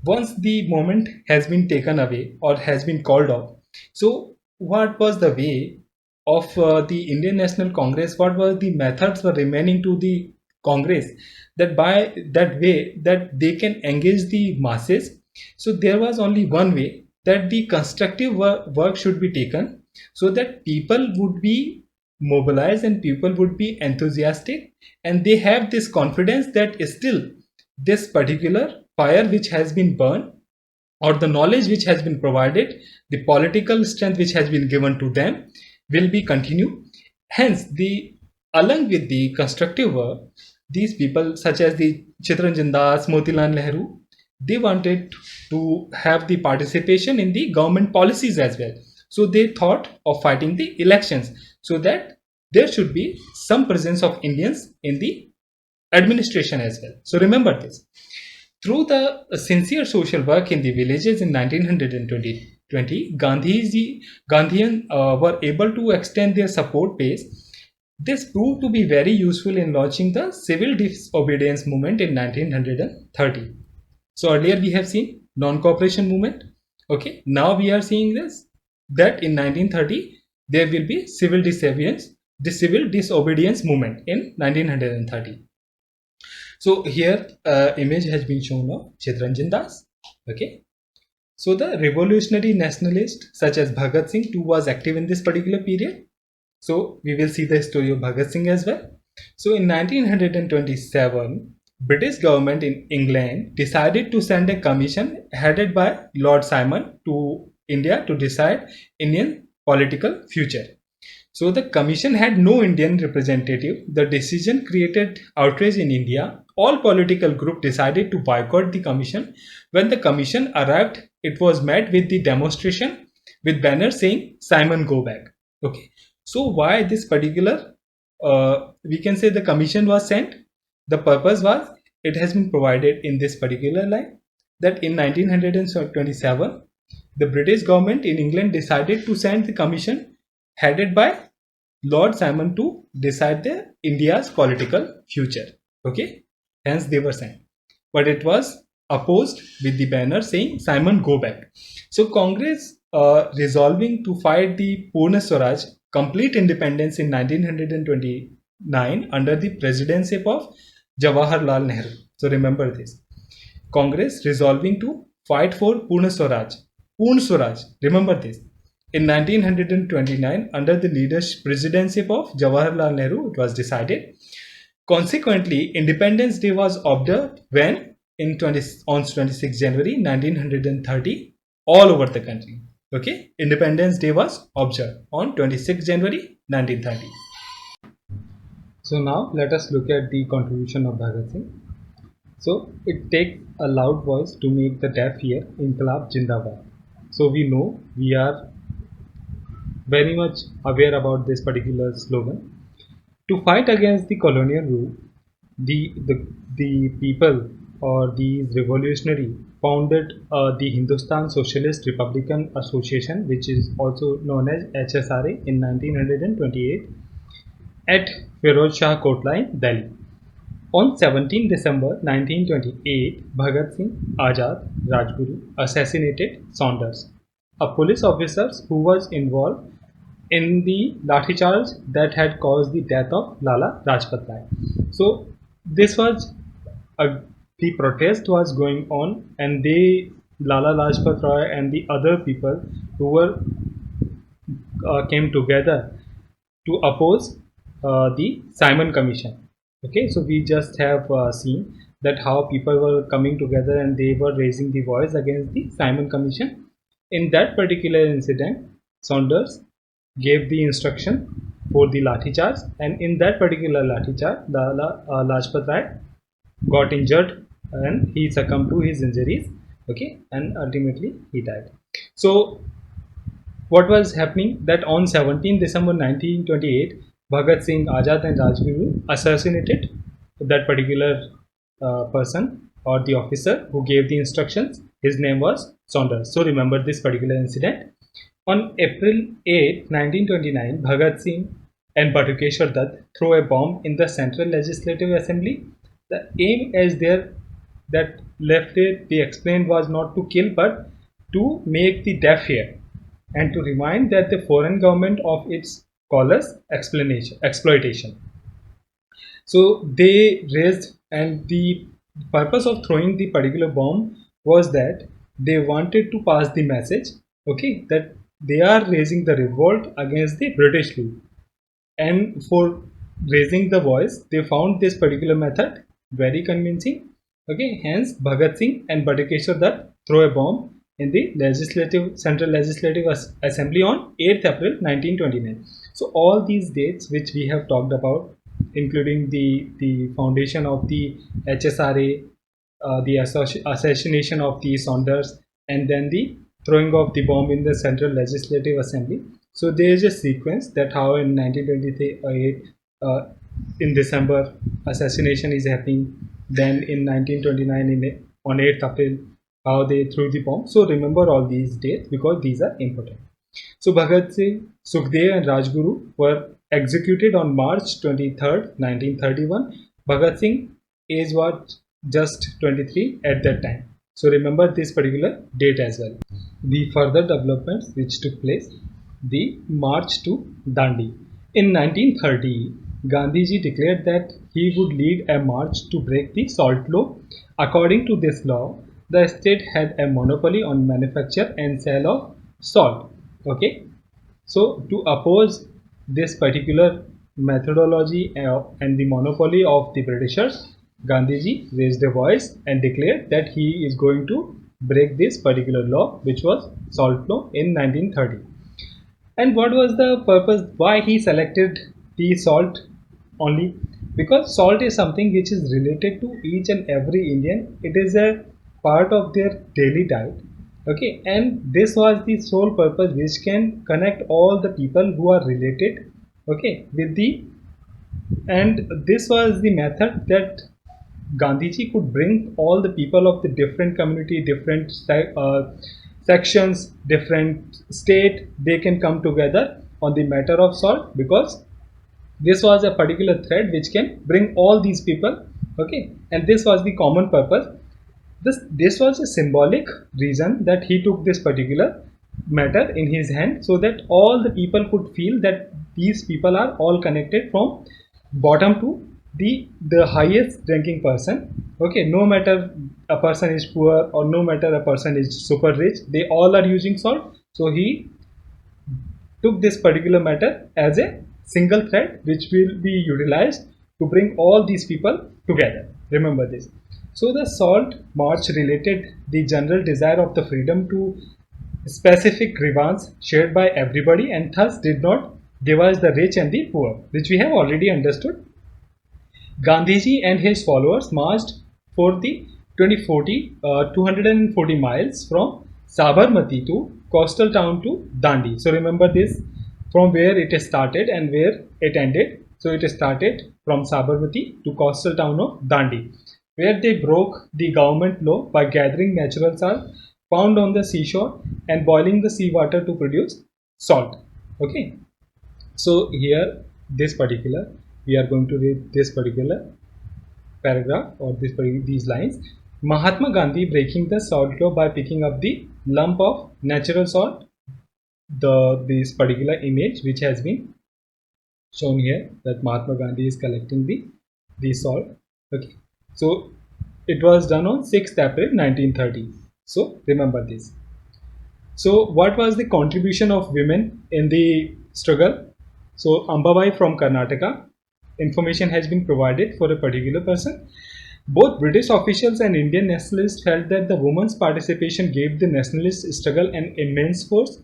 once the moment has been taken away or has been called off, so what was the way of the Indian National Congress, what were the methods were remaining to the Congress, that by that way that they can engage the masses? So there was only one way, that the constructive work should be taken so that people would be mobilized and people would be enthusiastic, and they have this confidence that still this particular fire which has been burned, or the knowledge which has been provided, the political strength which has been given to them will be continued. Hence, along with the constructive work, these people such as the Chittaranjan Das, Motilal Nehru, they wanted to have the participation in the government policies as well. So they thought of fighting the elections so that there should be some presence of Indians in the administration as well. So remember this. Through the sincere social work in the villages in 1920, Gandhians were able to extend their support base. This proved to be very useful in launching the civil disobedience movement in 1930. So earlier we have seen non-cooperation movement. Okay, now we are seeing this, that in 1930 there will be civil disobedience, the civil disobedience movement in 1930. So here image has been shown of Chittaranjan Das. Okay, so the revolutionary nationalist such as Bhagat Singh too was active in this particular period. So we will see the story of Bhagat Singh as well. So in 1927, British government in England decided to send a commission headed by Lord Simon to India to decide Indian political future. So the commission had no Indian representative. The decision created outrage in India. All political groups decided to boycott the commission. When the commission arrived, it was met with the demonstration with banners saying Simon go back. Okay, so why this particular we can say the commission was sent? The purpose was it has been provided in this particular line that in 1927 the British government in England decided to send the commission headed by Lord Simon to decide the India's political future. Okay, hence they were sent, but it was opposed with the banner saying Simon go back. So Congress resolving to fight the Purna Swaraj complete independence in 1929 under the presidency of Jawaharlal Nehru. So remember this. Congress resolving to fight for Purna Swaraj. Purna Swaraj, remember this. In 1929, under the leadership presidency of Jawaharlal Nehru, it was decided. Consequently, Independence Day was observed when on 26 January 1930 all over the country. Okay, Independence Day was observed on 26 January 1930. So now let us look at the contribution of Bhagat Singh. So it takes a loud voice to make the deaf hear. Inqilab Jindabad. So we know, we are very much aware about this particular slogan. To fight against the colonial rule, the people or these revolutionary founded the Hindustan Socialist Republican Association, which is also known as HSRA, in 1928 at Firoz Shah Kotla in Delhi. On 17 December 1928, Bhagat Singh Azad Rajguru assassinated Saunders, a police officer who was involved in the lathi charge that had caused the death of Lala Rajpat Rai. So this was the protest was going on, and Lala Rajpat Rai and the other people who were came together to oppose the Simon Commission. Okay, so we just have seen that how people were coming together and they were raising the voice against the Simon Commission. In that particular incident, Saunders gave the instruction for the lathi charge, and in that particular lathi charge, Lala Lajpat Rai got injured and he succumbed to his injuries. Okay, and ultimately he died. So what was happening that on 17 December 1928, Bhagat Singh, Azad and Rajguru assassinated that particular person or the officer who gave the instructions. His name was Saunders. So remember this particular incident. On April 8, 1929, Bhagat Singh and Batukeshwar Dutt throw a bomb in the Central Legislative Assembly. The aim as there that left it, they explained, was not to kill but to make the deaf hear and to remind that the foreign government of its scholars exploitation. So they raised, and the purpose of throwing the particular bomb was that they wanted to pass the message, okay, that they are raising the revolt against the British rule. And for raising the voice, they found this particular method very convincing. Okay, hence Bhagat Singh and Batukeshwar Dutt throw a bomb in the Central Legislative Assembly on 8th April 1929. So all these dates which we have talked about, including the foundation of the HSRA, the assassination of the Saunders, and then the throwing of the bomb in the Central Legislative Assembly. So there is a sequence that how in 1928 in December assassination is happening, then in 1929 on 8th April how they threw the bomb. So remember all these dates because these are important. So Bhagat Singh, Sukhdev and Rajguru were executed on March 23rd, 1931. Bhagat Singh age was just 23 at that time. So remember this particular date as well. The further developments which took place, the march to Dandi. In 1930, Gandhiji declared that he would lead a march to break the salt law. According to this law, the state had a monopoly on manufacture and sale of salt. Okay, so to oppose this particular methodology and the monopoly of the Britishers, Gandhiji raised a voice and declared that he is going to break this particular law, which was salt law in 1930. And what was the purpose? Why he selected the salt only? Because salt is something which is related to each and every Indian. It is a part of their daily diet, Okay, and this was the sole purpose which can connect all the people who are related, okay, with the, and this was the method that Gandhiji could bring all the people of the different community, different sections, different state, they can come together on the matter of salt, because this was a particular thread which can bring all these people, okay, and this was the common purpose. This was a symbolic reason that he took this particular matter in his hand, so that all the people could feel that these people are all connected from bottom to the highest ranking person. Okay, no matter a person is poor or no matter a person is super rich, they all are using salt. So he took this particular matter as a single thread which will be utilized to bring all these people together. Remember this. So the salt march related the general desire of the freedom to specific grievances shared by everybody, and thus did not divide the rich and the poor, which we have already understood. Gandhiji and his followers marched for the 240 miles from Sabarmati to coastal town to Dandi. So remember this, from where it started and where it ended. So it started from Sabarmati to coastal town of Dandi, where they broke the government law by gathering natural salt found on the seashore and boiling the seawater to produce salt. Okay, so here this particular, we are going to read this particular paragraph or these lines. Mahatma Gandhi breaking the salt law by picking up the lump of natural salt. This particular image which has been shown here, that Mahatma Gandhi is collecting the salt. Okay, so it was done on 6th April 1930. So remember this. So what was the contribution of women in the struggle? So Ambabai from Karnataka, information has been provided for a particular person. Both British officials and Indian nationalists felt that the women's participation gave the nationalist struggle an immense force.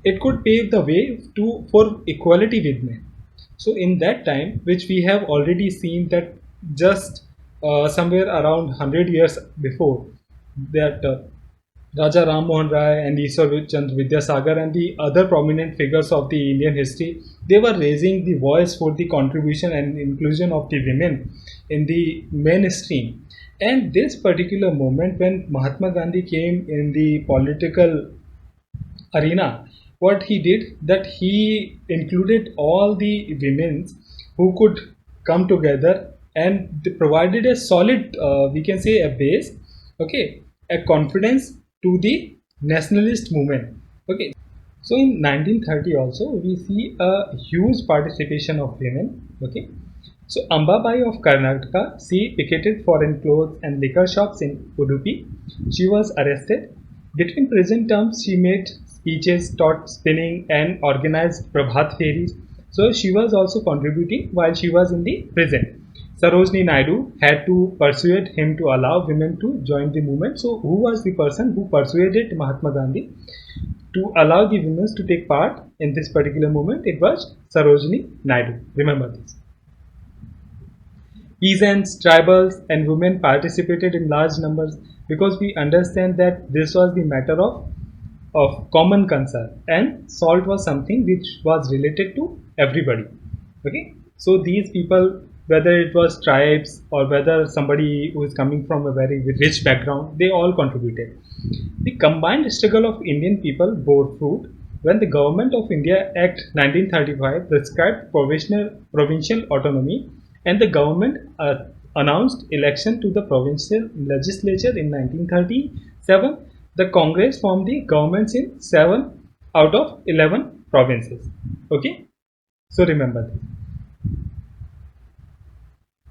It could pave the way for equality with men. So in that time, which we have already seen that just somewhere around 100 years before, that Raja Ram Mohan Rai and Ishwar Chandra Vidyasagar and the other prominent figures of the Indian history, they were raising the voice for the contribution and inclusion of the women in the mainstream. And this particular moment when Mahatma Gandhi came in the political arena, what he did, that he included all the women who could come together, and they provided a solid, we can say a base, okay, a confidence to the nationalist movement. Okay, so in 1930 also we see a huge participation of women. Okay, so Ambabai of Karnataka, she picketed foreign clothes and liquor shops in Udupi. She was arrested. Between prison terms, she made speeches, taught spinning, and organized Prabhat fairies. So she was also contributing while she was in the prison. Sarojini Naidu had to persuade him to allow women to join the movement. So who was the person who persuaded Mahatma Gandhi to allow the women to take part in this particular movement? It was Sarojini Naidu. Remember this. Peasants, tribals, and women participated in large numbers, because we understand that this was the matter of common concern, and salt was something which was related to everybody. Okay, so these people, whether it was tribes or whether somebody who is coming from a very rich background, they all contributed. The combined struggle of Indian people bore fruit when the Government of India Act 1935 prescribed provincial autonomy, and the government announced election to the provincial legislature in 1937. The Congress formed the governments in 7 out of 11 provinces. Okay, so remember this.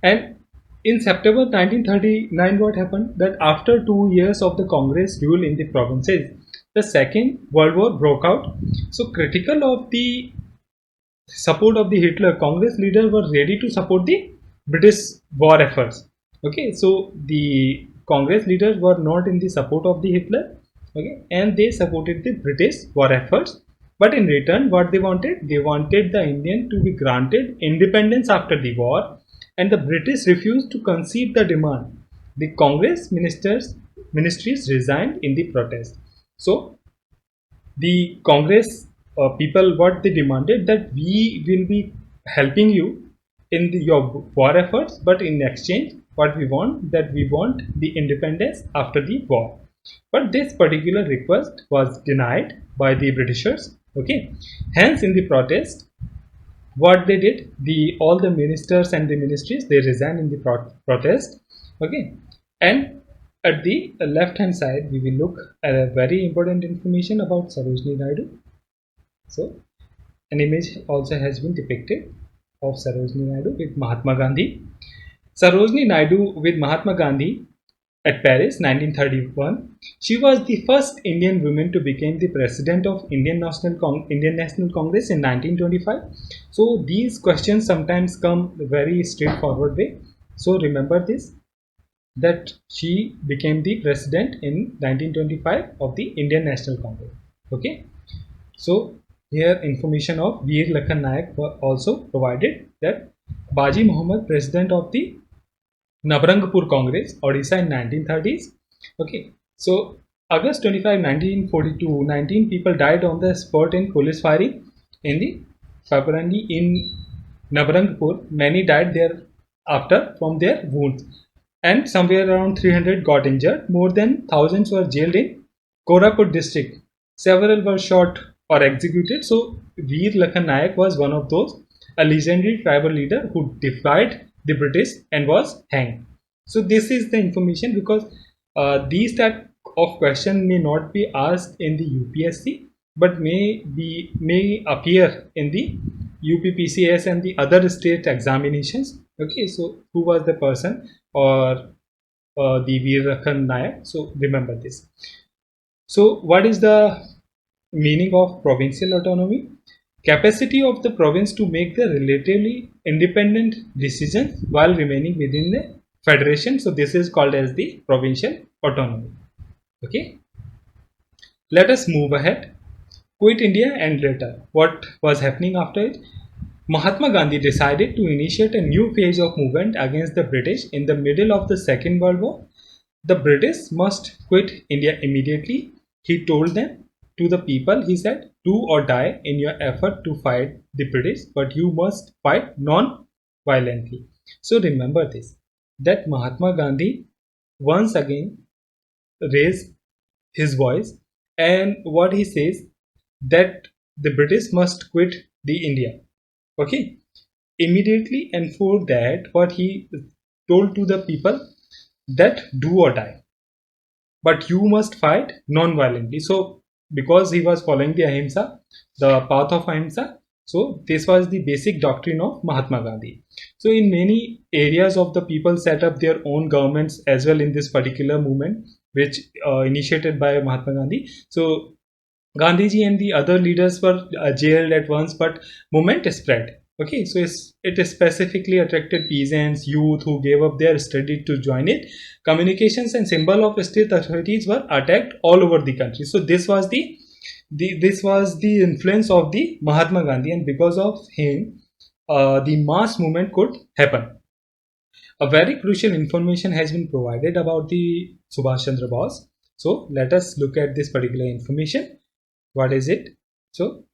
And in September 1939, what happened? That after 2 years of the Congress rule in the provinces, the Second World War broke out. So critical of the support of the Hitler, Congress leaders were ready to support the British war efforts. Okay, so the Congress leaders were not in the support of the Hitler, okay, and they supported the British war efforts. But in return, what they wanted the Indian to be granted independence after the war, and the British refused to concede the demand. The Congress ministries resigned in the protest. So the Congress people, what they demanded, that we will be helping you in your war efforts, but in exchange what we want, that we want the independence after the war. But this particular request was denied by the Britishers. Okay, hence in the protest, what they did, the all the ministers and the ministries, they resigned in the protest. Okay, and at the left hand side we will look at a very important information about Sarojini Naidu. So an image also has been depicted of Sarojini Naidu with Mahatma Gandhi. Sarojini Naidu with Mahatma Gandhi at Paris 1931. She was the first Indian woman to become the president of Indian National Congress in 1925. So these questions sometimes come very straightforward way. So remember this, that she became the president in 1925 of the Indian National Congress. Okay, so here information of Veer Lakhan Nayak were also provided, that Baji Muhammad, president of the Nabarangpur Congress, Odisha in 1930s. Okay, so August 25, 1942, 19 people died on the spot in police firing in the February in Nabarangpur. Many died there after from their wounds, and somewhere around 300 got injured. More than thousands were jailed in Koraput district. Several were shot or executed. So Veer Lakhan Nayak was one of those, a legendary tribal leader who defied the British and was hanged. So this is the information, because these type of question may not be asked in the UPSC, but may appear in the UPPCS and the other state examinations. Okay, so who was the person, or the Veer Lakhan Nayak? So remember this. So what is the meaning of provincial autonomy? Capacity of the province to make the relatively independent decisions while remaining within the federation. So this is called as the provincial autonomy. Okay, let us move ahead. Quit India and later. What was happening after it? Mahatma Gandhi decided to initiate a new phase of movement against the British in the middle of the Second World War. The British must quit India immediately, he told them. To the people, he said, do or die in your effort to fight the British, but you must fight non-violently. So remember this, that Mahatma Gandhi once again raised his voice, and what he says, that the British must quit the India. Okay, immediately, and for that, what he told to the people, that do or die, but you must fight non-violently. So because he was following the ahimsa, the path of ahimsa, so this was the basic doctrine of Mahatma Gandhi. So in many areas of the people set up their own governments as well in this particular movement, which initiated by Mahatma Gandhi. So Gandhiji and the other leaders were jailed at once, but movement spread. Okay, so it specifically attracted peasants, youth who gave up their study to join it. Communications and symbol of state authorities were attacked all over the country. So this was the influence of the Mahatma Gandhi, and because of him, the mass movement could happen. A very crucial information has been provided about the Subhash Chandra Bose. So let us look at this particular information. What is it? So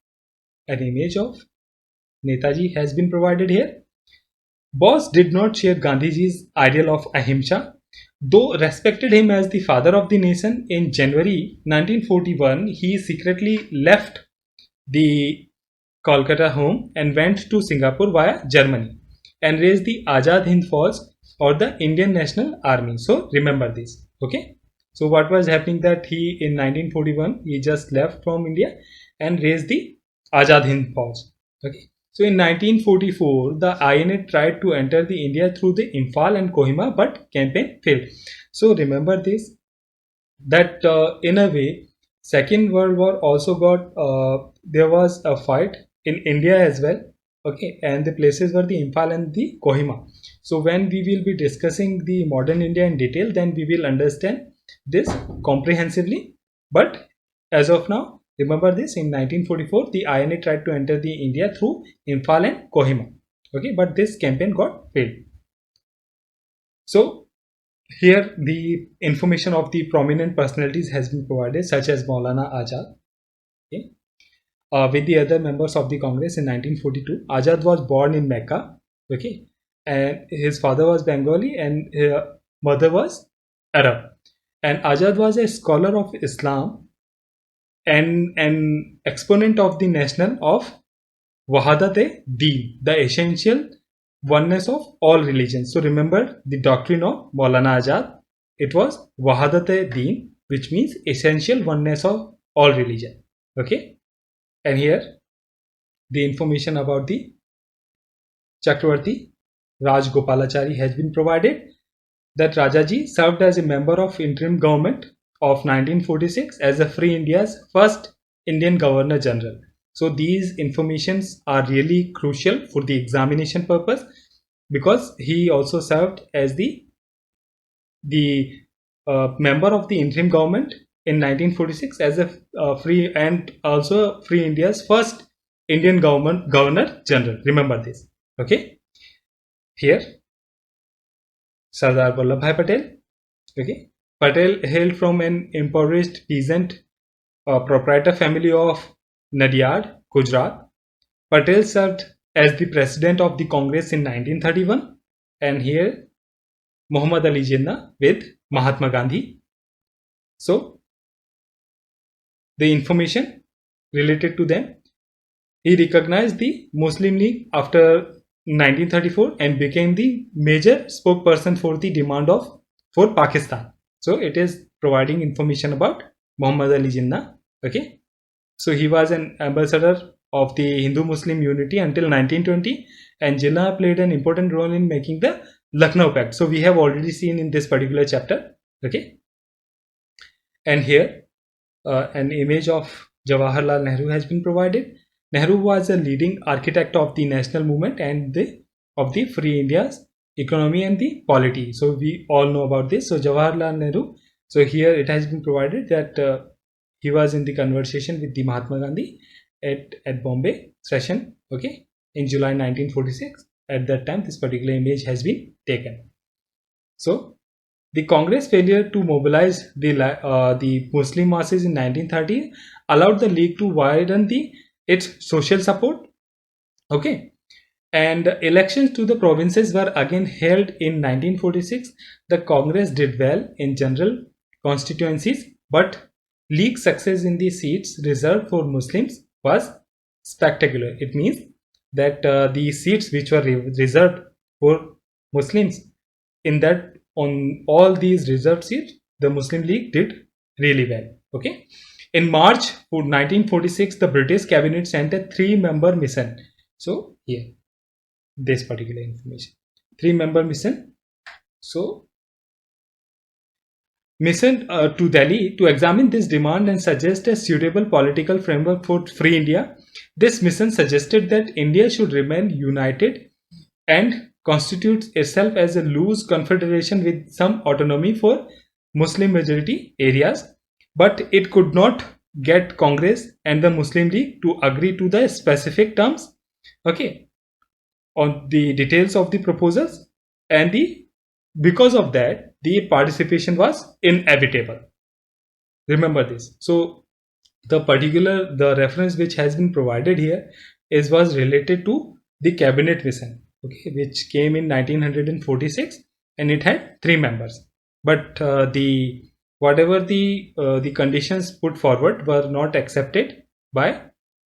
an image of Netaji has been provided here. Bose did not share Gandhiji's ideal of ahimsa, though respected him as the father of the nation. In January 1941, he secretly left the Kolkata home and went to Singapore via Germany and raised the Azad Hind Force, or the Indian National Army. So remember this. Okay. So what was happening, that he in 1941 he just left from India and raised the Azad Hind Force. Okay. So in 1944, the INA tried to enter the India through the Imphal and Kohima, but campaign failed. So remember this, that in a way, Second World War also got, there was a fight in India as well. Okay, and the places were the Imphal and the Kohima. So when we will be discussing the modern India in detail, then we will understand this comprehensively. But as of now, remember this, in 1944, the INA tried to enter the India through Imphal and Kohima. Okay, but this campaign got failed. So Here the information of the prominent personalities has been provided, such as Maulana Azad. Okay. With the other members of the Congress in 1942, Azad was born in Mecca. Okay, and his father was Bengali and his mother was Arab. And Azad was a scholar of Islam and an exponent of the national of Wahadat-e-Deen, the essential oneness of all religions. So remember the doctrine of Maulana Azad. It was Wahadat-e-Deen, which means essential oneness of all religion. Okay, and here the information about the Chakravarti Rajgopalachari has been provided, that Rajaji served as a member of interim government of 1946 as a Free India's first Indian Governor General. So these informations are really crucial for the examination purpose, because he also served as the member of the interim government in 1946 as a free, and also Free India's first Indian Governor General. Remember this. Okay. Here Sardar Vallabhbhai Patel. Okay. Patel hailed from an impoverished peasant proprietor family of Nadiad, Gujarat. Patel served as the president of the Congress in 1931, and here Muhammad Ali Jinnah with Mahatma Gandhi. So the information related to them, he recognized the Muslim League after 1934 and became the major spokesperson for the demand of for Pakistan. So it is providing information about Muhammad Ali Jinnah. Okay, so he was an ambassador of the Hindu-Muslim unity until 1920, and Jinnah played an important role in making the Lucknow Pact. So we have already seen in this particular chapter. Okay, and here an image of Jawaharlal Nehru has been provided. Nehru was a leading architect of the national movement and of the Free India's economy and the polity. So we all know about this. So Jawaharlal Nehru. So here it has been provided that he was in the conversation with the Mahatma Gandhi at Bombay session. Okay, in July 1946. At that time, this particular image has been taken. So the Congress failure to mobilize the Muslim masses in 1930 allowed the League to widen its social support. Okay, and elections to the provinces were again held in 1946. The Congress did well in general constituencies, but League's success in the seats reserved for Muslims was spectacular. It means that the seats which were reserved for Muslims, in that on all these reserved seats, the Muslim League did really well. Okay, in March 1946, the British cabinet sent a 3-member mission. So here, this particular information, 3-member mission. So mission to Delhi to examine this demand and suggest a suitable political framework for Free India. This mission suggested that India should remain united and constitutes itself as a loose confederation with some autonomy for Muslim majority areas, but it could not get Congress and the Muslim League to agree to the specific terms, okay, on the details of the proposals, and because of that the participation was inevitable. Remember this. So the reference which has been provided here was related to the cabinet mission, okay, which came in 1946, and it had 3 members, but the conditions put forward were not accepted by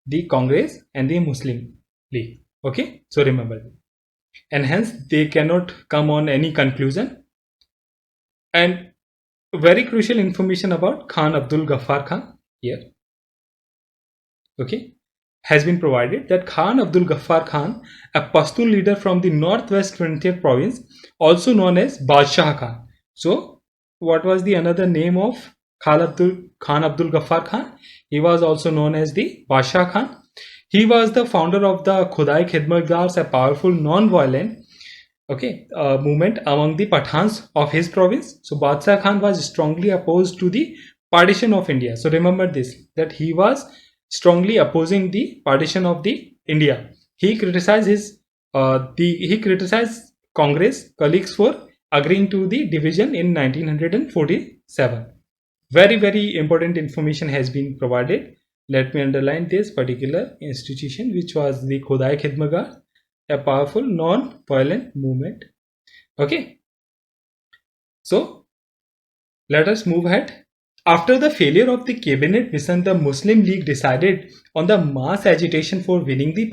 the Congress and the Muslim League. Okay, so remember, and hence they cannot come on any conclusion. And very crucial information about Khan Abdul Ghaffar Khan here, okay, has been provided, that Khan Abdul Ghaffar Khan, a Pashtun leader from the northwest frontier province, also known as Badshah Khan. So what was the another name of Khan Abdul Ghaffar Khan? He was also known as the Badshah Khan. He was the founder of the Khudai Khidmatgars, a powerful non-violent movement among the Pathans of his province. So Badshah Khan was strongly opposed to the partition of India. So remember this, that he was strongly opposing the partition of the India. He criticized Congress colleagues for agreeing to the division in 1947. Very important information has been provided. Let me underline this particular institution, which was the Khodai Khidmagar, a powerful non-violent movement. Okay, so let us move ahead. After the failure of the cabinet mission, the Muslim League decided on the mass agitation for winning the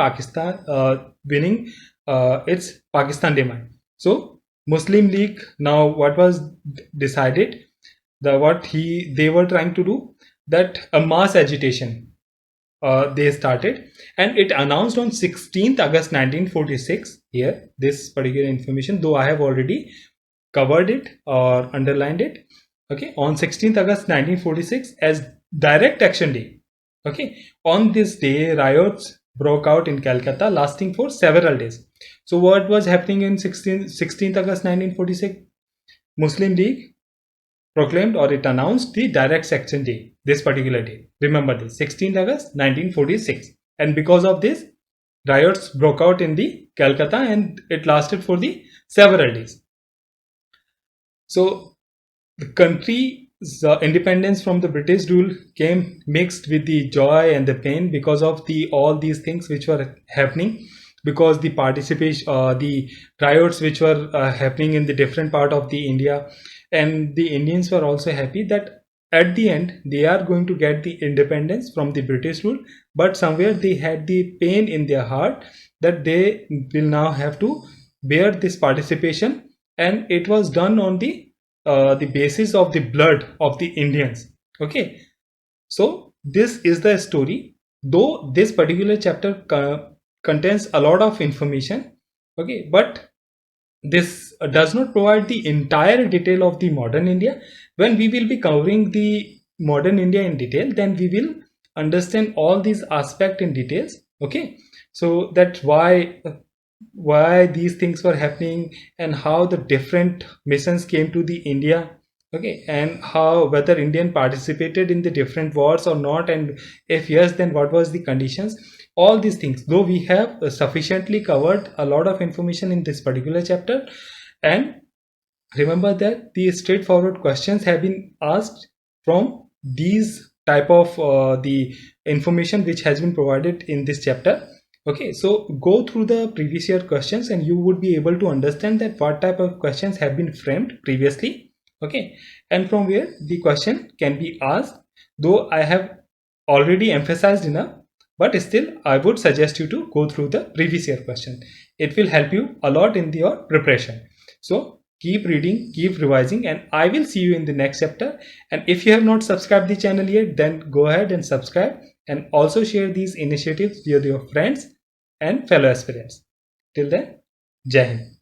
its Pakistan demand. So Muslim League, now what was decided, they were trying to do, that a mass agitation they started, and it announced on 16th August 1946. Here, this particular information, though I have already covered it or underlined it. Okay, on 16th August 1946 as Direct Action Day. Okay, on this day, riots broke out in Calcutta, lasting for several days. So what was happening in 16th August 1946? Muslim League proclaimed, or it announced, the Direct Action Day, this particular day. Remember this, 16th August 1946. And because of this, riots broke out in the Calcutta, and it lasted for the several days. So the country's independence from the British rule came mixed with the joy and the pain because of all these things which were happening, because the participation, the riots which were happening in the different part of the India, and the Indians were also happy that at the end they are going to get the independence from the British rule, but somewhere they had the pain in their heart that they will now have to bear this participation, and it was done on the basis of the blood of the Indians. Okay, so this is the story, though this particular chapter contains a lot of information. Okay, but this does not provide the entire detail of the modern India. When we will be covering the modern India in detail, then we will understand all these aspects in details. Okay, so that's why these things were happening, and how the different missions came to the India. Okay, and how, whether Indian participated in the different wars or not, and if yes, then what was the conditions. All these things, though we have sufficiently covered a lot of information in this particular chapter. And remember that the straightforward questions have been asked from these type of the information which has been provided in this chapter. Okay, so go through the previous year questions and you would be able to understand that what type of questions have been framed previously. Okay, and from where the question can be asked, though I have already emphasized enough, but still I would suggest you to go through the previous year question. It will help you a lot in your preparation. So keep reading, keep revising, and I will see you in the next chapter. And if you have not subscribed the channel yet, then go ahead and subscribe, and also share these initiatives with your friends and fellow aspirants. Till then, Jai Hind.